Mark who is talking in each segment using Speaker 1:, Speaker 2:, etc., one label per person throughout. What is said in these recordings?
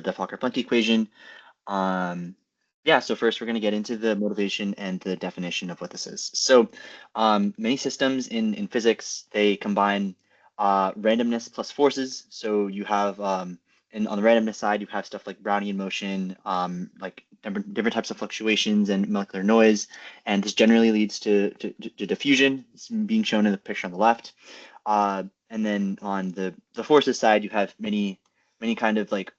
Speaker 1: the Fokker Planck equation. Yeah, so first we're going to get into the motivation and the definition of what this is. So many systems in physics, they combine randomness plus forces. So you have, and on the randomness side, you have stuff like Brownian motion, like different types of fluctuations and molecular noise. And this generally leads to diffusion. It's being shown in the picture on the left. And then on the forces side, you have many kind of like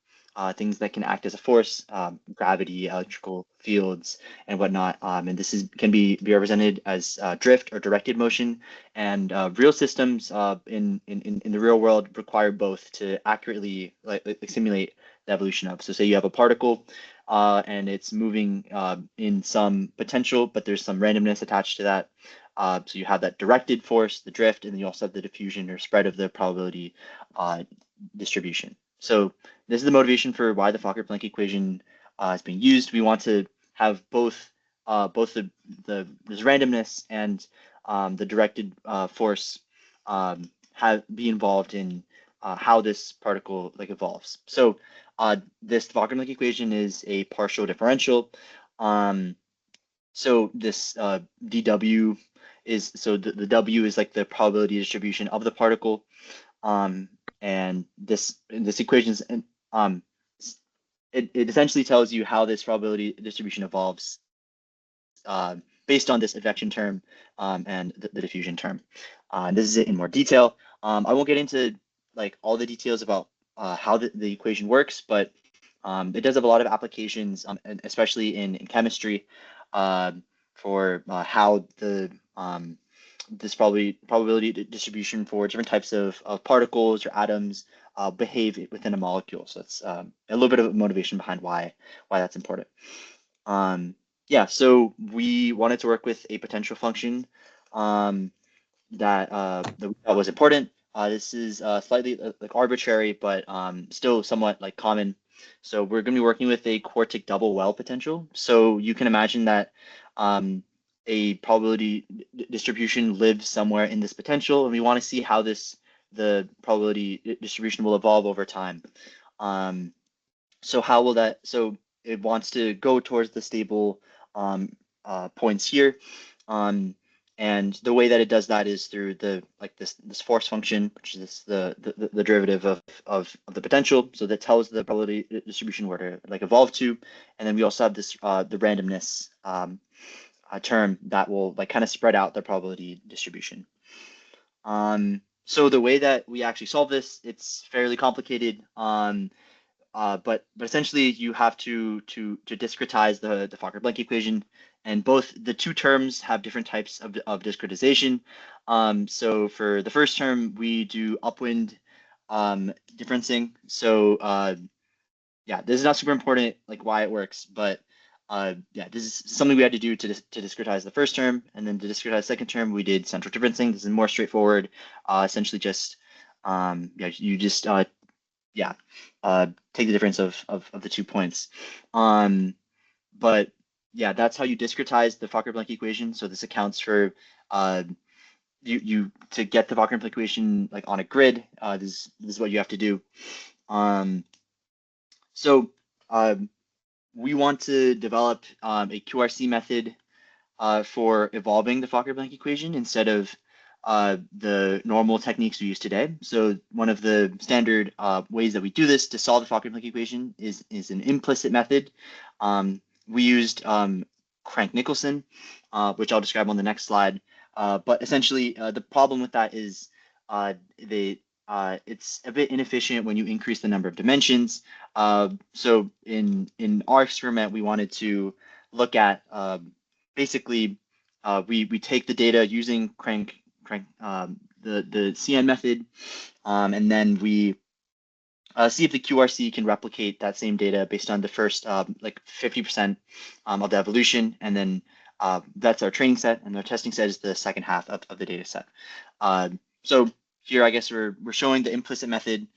Speaker 1: things that can act as a force, gravity, electrical fields, and whatnot. And this can be represented as drift or directed motion. And real systems in the real world require both to accurately like simulate the evolution of. So say you have a particle and it's moving in some potential, but there's some randomness attached to that. So you have that directed force, the drift, and then you also have the diffusion or spread of the probability distribution. So this is the motivation for why the Fokker Planck equation is being used. We want to have both this randomness and the directed force be involved in how this particle like evolves. So this Fokker Planck equation is a partial differential. So this dw is, so the w is like the probability distribution of the particle, and this equation is it essentially tells you how this probability distribution evolves based on this advection term and the diffusion term. And this is it in more detail. I won't get into like all the details about how the equation works, but it does have a lot of applications, especially in chemistry, for how the this probability distribution for different types of particles or atoms behave within a molecule. So it's a little bit of a motivation behind why that's important. Yeah, so we wanted to work with a potential function that we thought was important. This is slightly like arbitrary, but still somewhat like common. So we're going to be working with a quartic double well potential. So you can imagine that a probability distribution lives somewhere in this potential, and we want to see how the probability distribution will evolve over time. So how will that? So it wants to go towards the stable points here. And the way that it does that is through this force function, which is the derivative of the potential. So that tells the probability distribution where to like evolve to. And then we also have this the randomness term that will like kind of spread out the probability distribution. So the way that we actually solve this, it's fairly complicated. But essentially you have to discretize the Fokker Planck equation, and both the two terms have different types of discretization. So for the first term, we do upwind differencing. So yeah, this is not super important like why it works, but yeah, this is something we had to do to discretize the first term, and then to discretize the second term, we did central differencing. This is more straightforward. Essentially just yeah, you just yeah, take the difference of the 2 points. But yeah, that's how you discretize the Fokker Planck equation. So this accounts for you to get the Fokker Planck equation like on a grid. This is what you have to do. So we want to develop a QRC method for evolving the Fokker Planck equation instead of the normal techniques we use today. So one of the standard ways that we do this to solve the Fokker Planck equation is an implicit method. We used Crank-Nicholson, which I'll describe on the next slide. But essentially, the problem with that is it's a bit inefficient when you increase the number of dimensions. So in our experiment, we wanted to look at basically we take the data using the CN method, and then we see if the QRC can replicate that same data based on the first like 50% of the evolution, and then that's our training set, and our testing set is the second half of the data set. So here, I guess we're showing the implicit method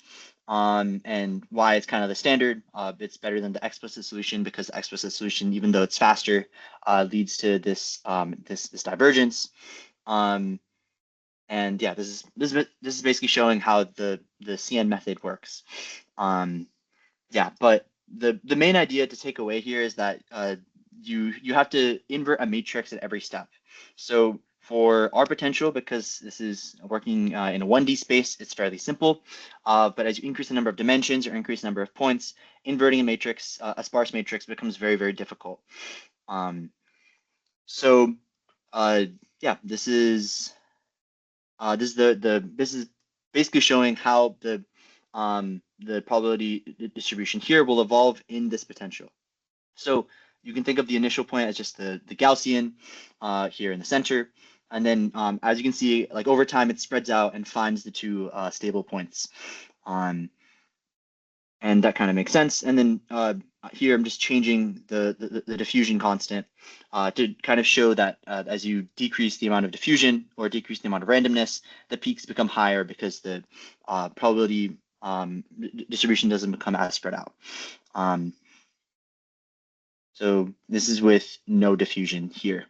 Speaker 1: and why it's kind of the standard. It's better than the explicit solution because the explicit solution, even though it's faster, leads to this this divergence. And yeah, this is basically showing how the CN method works. Yeah, but the main idea to take away here is that you have to invert a matrix at every step. So for our potential, because this is working in a 1D space, it's fairly simple. But as you increase the number of dimensions or increase the number of points, inverting a matrix, a sparse matrix, becomes very, very difficult. So yeah, this is this is basically showing how the probability distribution here will evolve in this potential. So you can think of the initial point as just the Gaussian here in the center. And then as you can see, like over time, it spreads out and finds the two stable points. And that kind of makes sense. And then here I'm just changing the diffusion constant to kind of show that as you decrease the amount of diffusion or decrease the amount of randomness, the peaks become higher because the probability distribution doesn't become as spread out. So this is with no diffusion here.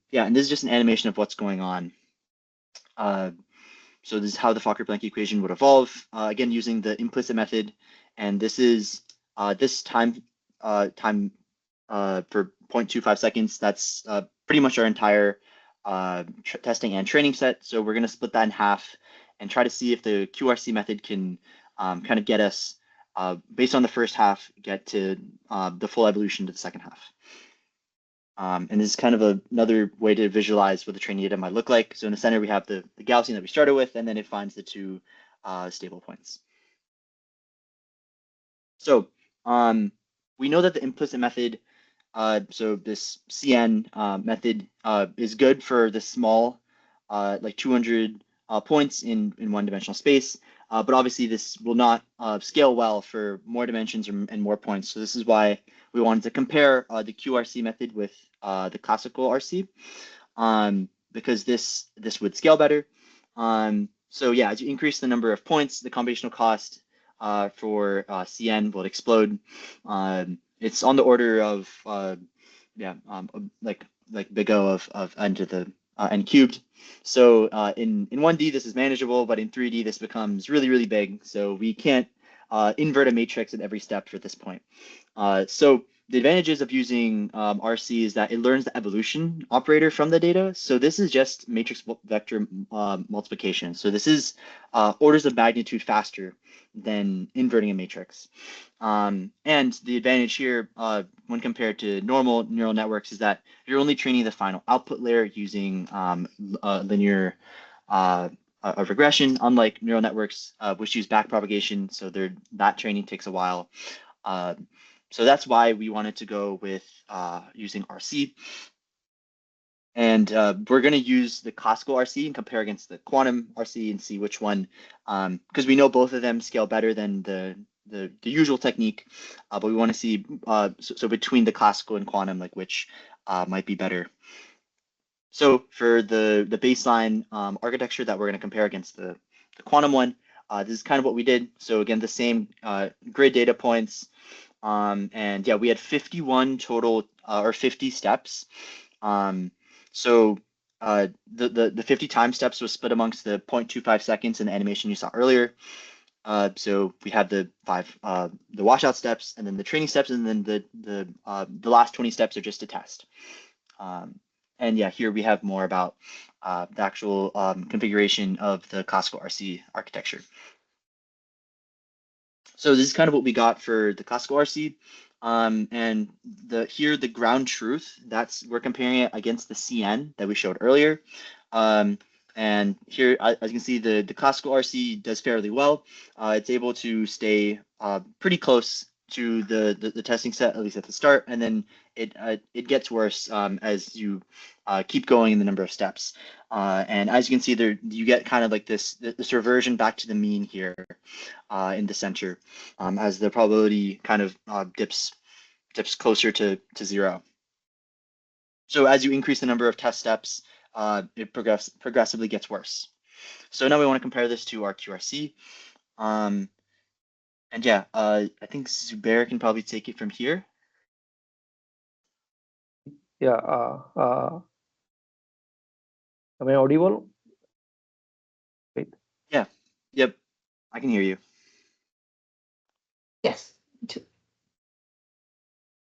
Speaker 1: Yeah, and this is just an animation of what's going on. So this is how the Fokker Planck equation would evolve, again, using the implicit method. And this is this time for 0.25 seconds. That's pretty much our entire testing and training set. So we're going to split that in half and try to see if the QRC method can kind of get us, based on the first half, get to the full evolution to the second half. And this is kind of another way to visualize what the training data might look like. So in the center, we have the Gaussian that we started with, and then it finds the two stable points. So we know that the implicit method, so this CN method is good for the small, like 200 points in one-dimensional space. But obviously, this will not scale well for more dimensions and more points. So this is why we wanted to compare the QRC method with the classical RC, because this would scale better. So yeah, as you increase the number of points, the computational cost for CN will explode. It's on the order of like big O of n to the n cubed. So in 1D this is manageable, but in 3D this becomes really, really big. So we can't invert a matrix at every step for this point. So the advantages of using RC is that it learns the evolution operator from the data. So this is just matrix vector multiplication. So this is orders of magnitude faster than inverting a matrix. And the advantage here when compared to normal neural networks is that you're only training the final output layer using linear regression, unlike neural networks which use backpropagation. So that training takes a while. So that's why we wanted to go with using RC. And we're going to use the classical RC and compare against the quantum RC and see which one, because we know both of them scale better than the usual technique, but we want to see, so between the classical and quantum, like which might be better. So for the baseline architecture that we're going to compare against the quantum one, this is kind of what we did. So again, the same grid data points. And yeah, we had 51 total or 50 steps. So the 50 time steps was split amongst the 0.25 seconds in the animation you saw earlier. So we have the washout steps, and then the training steps, and then the last 20 steps are just a test. And yeah, here we have more about the actual configuration of the classical RC architecture. So this is kind of what we got for the classical RC. And here the ground truth, we're comparing it against the CN that we showed earlier. And here, as you can see, the classical RC does fairly well. It's able to stay pretty close to the testing set, at least at the start, and then it gets worse as you keep going in the number of steps. And as you can see, you get kind of like this reversion back to the mean here in the center, as the probability kind of dips closer to 0. So as you increase the number of test steps, it progressively gets worse. So now we want to compare this to our QRC. And yeah, I think Zubair can probably take it from here.
Speaker 2: Yeah. Am I audible? Wait.
Speaker 1: Yeah. Yep. I can hear you.
Speaker 3: Yes,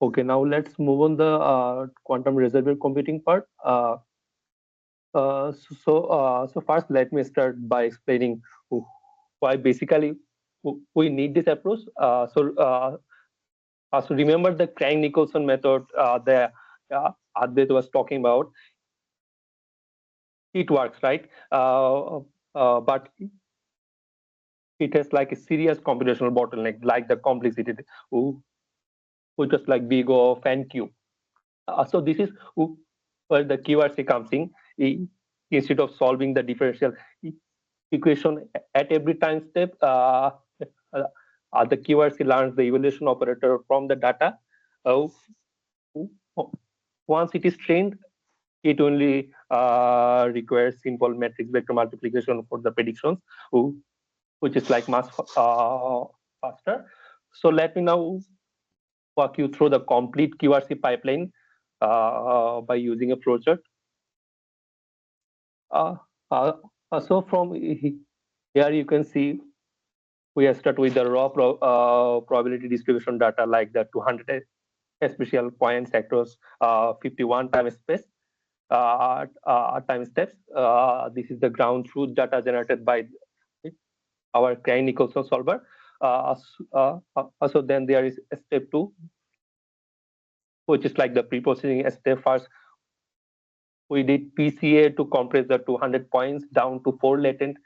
Speaker 2: Okay, now let's move on the quantum reservoir computing part. So first, let me start by explaining why basically we need this approach. So remember the Crank-Nicholson method that Advait was talking about. It works, right? But it has like a serious computational bottleneck, like the complexity, which is like big O of n cube. So this is where the QRC comes in. Instead of solving the differential equation at every time step, the QRC learns the evaluation operator from the data. Uh, Once it is trained, it only requires simple matrix vector multiplication for the predictions, which is like much faster. So let me now walk you through the complete QRC pipeline by using a flowchart. Uh, uh, so from here you can see we start with the raw probability distribution data like the 200 special points across 51 time space time steps. This is the ground truth data generated by our Crank-Nicholson solver. So then there is step 2, which is like the pre-processing step. First, we did PCA to compress the 200 points down to 4 latent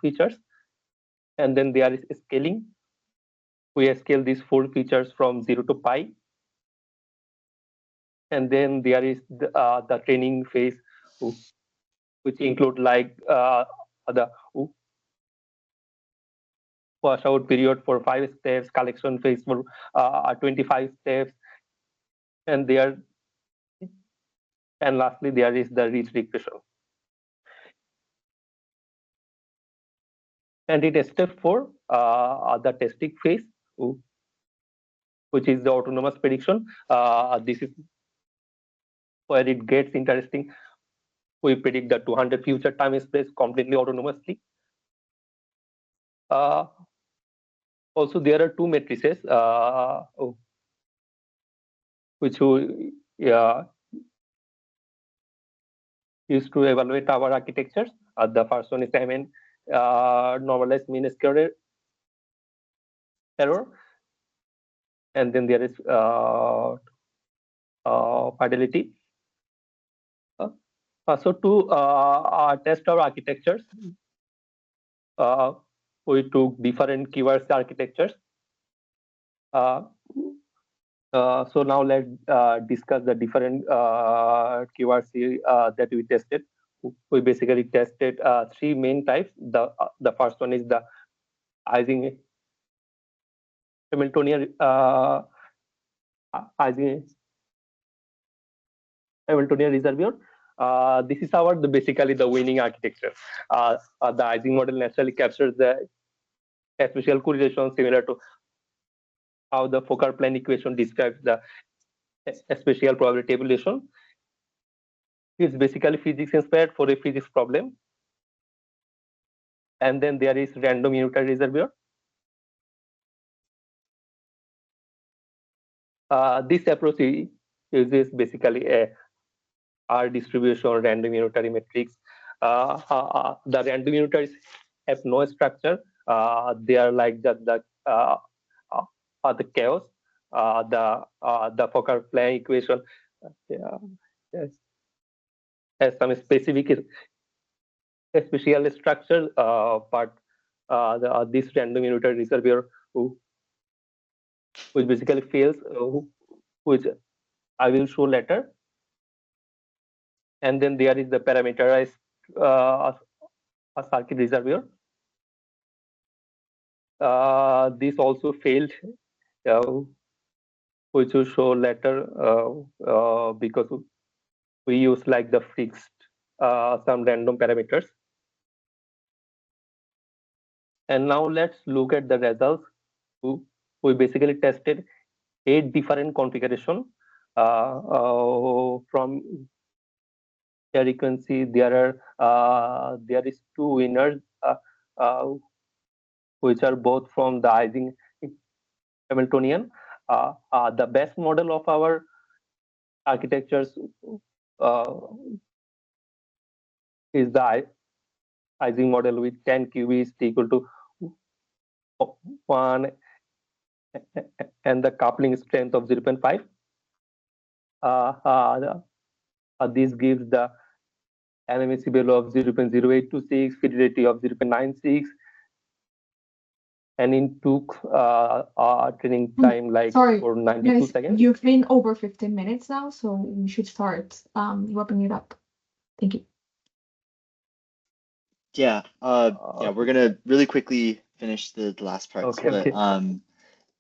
Speaker 2: features. And then there is scaling. We scale these 4 features from 0 to pi. And then there is the training phase, which include like the washout period for 5 steps, collection phase for 25 steps, and lastly there is the rich regression. And it is step 4, the testing phase, which is the autonomous prediction. This is where it gets interesting. We predict the 200 future time space completely autonomously. Also, there are 2 matrices which we use to evaluate our architectures. The first one is normalized mean square error, and then there is fidelity. So to test our architectures, we took different QRC architectures. So now let's discuss the different QRC that we tested. We basically tested 3 main types. The first one is the Ising Hamiltonian reservoir. This is basically the winning architecture. The Ising model naturally captures the spatial correlation similar to how the Fokker Planck equation describes the spatial probability evolution. It's basically physics inspired for a physics problem. And then there is random unitary reservoir. This approach uses basically a R distribution random unitary matrix. The random unitaries have no structure. They are like the chaos. The Fokker Planck equation yes, has some specific spatial structure, but this random unitary reservoir which basically fails, which I will show later. And then there is the parameterized circuit reservoir. This also failed, which will show later because we use like the fixed some random parameters. And now let's look at the results. We basically tested 8 different configuration. From here you can see there is 2 winners, which are both from the Ising Hamiltonian. the best model of our architectures is the Ising model with 10 qubits equal to 1 and the coupling strength of 0.5. This gives the MMSE value of 0.0826, fidelity of 0.96, and it took training time like for 92 seconds.
Speaker 3: You've been over 15 minutes now, so we should start wrapping it up. Thank you.
Speaker 1: Yeah, we're gonna really quickly finish the last parts.
Speaker 2: Okay.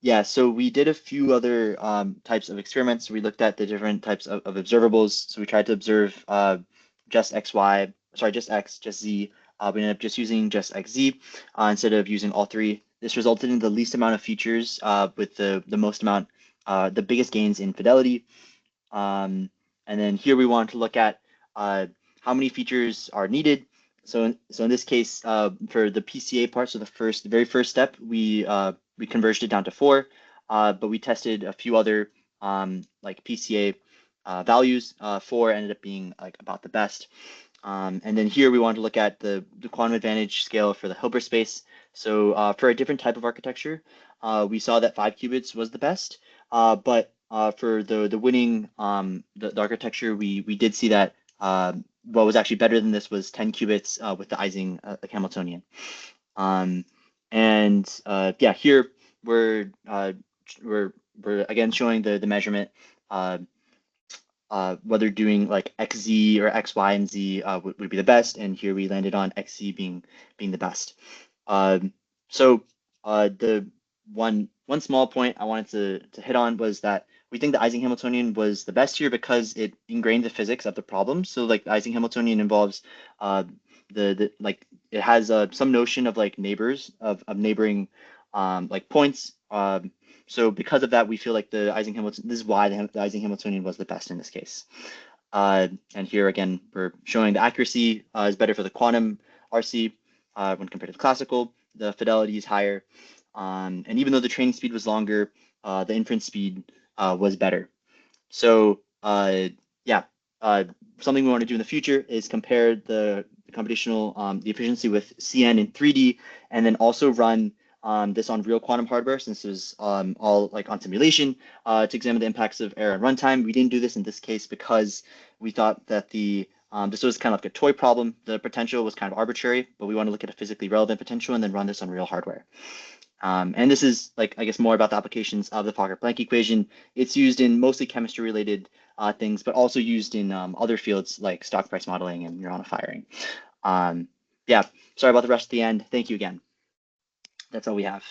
Speaker 1: Yeah, so we did a few other types of experiments. We looked at the different types of observables. So we tried to observe just X, just Z. We ended up just using just XZ instead of using all three. This resulted in the least amount of features with the most amount, the biggest gains in fidelity. And then here we wanted to look at how many features are needed. So in this case, for the PCA part, so the very first step, we converged it down to 4, but we tested a few other like PCA values. 4 ended up being like about the best. And then here we wanted to look at the quantum advantage scale for the Hilbert space. So for a different type of architecture, we saw that 5 qubits was the best, but for the winning the architecture, we did see that what was actually better than this was 10 qubits with the Ising Hamiltonian. Yeah, here we're again showing the measurement, whether doing like XZ or X, Y, and Z would be the best, and here we landed on XZ being the best. So the one small point I wanted to hit on was that we think the Ising Hamiltonian was the best here because it ingrained the physics of the problem. So like the Ising Hamiltonian involves the like it has some notion of like neighbors of neighboring like points. So because of that, we feel like the Ising Hamiltonian. This is why the Ising Hamiltonian was the best in this case. And here again, we're showing the accuracy is better for the quantum RC when compared to the classical. The fidelity is higher, and even though the training speed was longer, the inference speed was better. So yeah, something we want to do in the future is compare the computational the efficiency with CN in 3D, and then also run this on real quantum hardware, since it was all like on simulation, to examine the impacts of error and runtime. We didn't do this in this case because we thought that this was kind of like a toy problem. The potential was kind of arbitrary, but we want to look at a physically relevant potential and then run this on real hardware. And this is like, I guess, more about the applications of the Fokker Planck equation. It's used in mostly chemistry related things, but also used in other fields like stock price modeling and neuronal firing. Yeah, sorry about the rest at the end. Thank you again. That's all we have.